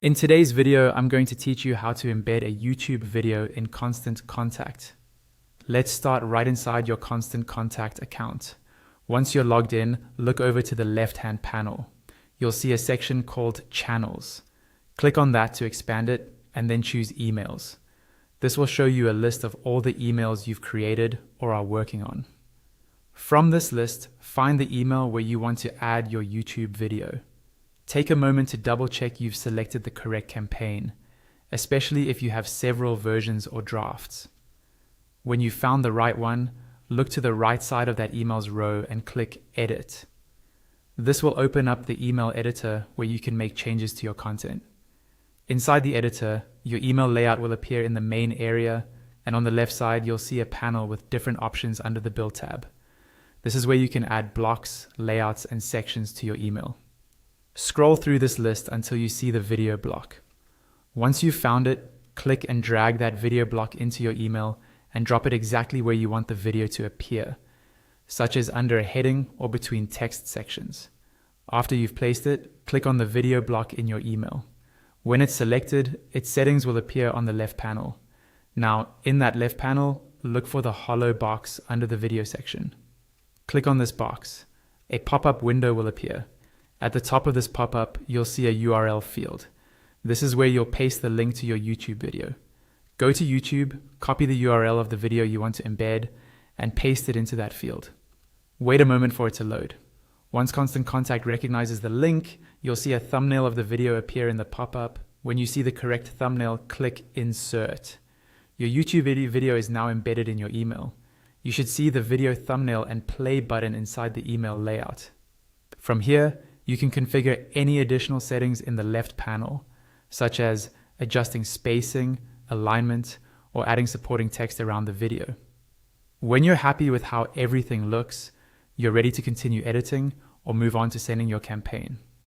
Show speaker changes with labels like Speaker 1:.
Speaker 1: In today's video, I'm going to teach you how to embed a YouTube video in Constant Contact. Let's start right inside your Constant Contact account. Once you're logged in, look over to the left-hand panel. You'll see a section called Channels. Click on that to expand it, and then choose Emails. This will show you a list of all the emails you've created or are working on. From this list, find the email where you want to add your YouTube video. Take a moment to double check you've selected the correct campaign, especially if you have several versions or drafts. When you've found the right one, look to the right side of that email's row and click Edit. This will open up the email editor where you can make changes to your content. Inside the editor, your email layout will appear in the main area, and on the left side, you'll see a panel with different options under the Build tab. This is where you can add blocks, layouts, and sections to your email. Scroll through this list until you see the video block. Once you've found it, click and drag that video block into your email and drop it exactly where you want the video to appear, such as under a heading or between text sections. After you've placed it, click on the video block in your email. When it's selected, its settings will appear on the left panel. Now, in that left panel, look for the hollow box under the video section. Click on this box. A pop-up window will appear. At the top of this pop-up, you'll see a URL field. This is where you'll paste the link to your YouTube video. Go to YouTube, copy the URL of the video you want to embed, and paste it into that field. Wait a moment for it to load. Once Constant Contact recognizes the link, you'll see a thumbnail of the video appear in the pop-up. When you see the correct thumbnail, click Insert. Your YouTube video is now embedded in your email. You should see the video thumbnail and play button inside the email layout. From here, you can configure any additional settings in the left panel, such as adjusting spacing, alignment, or adding supporting text around the video. When you're happy with how everything looks, you're ready to continue editing or move on to sending your campaign.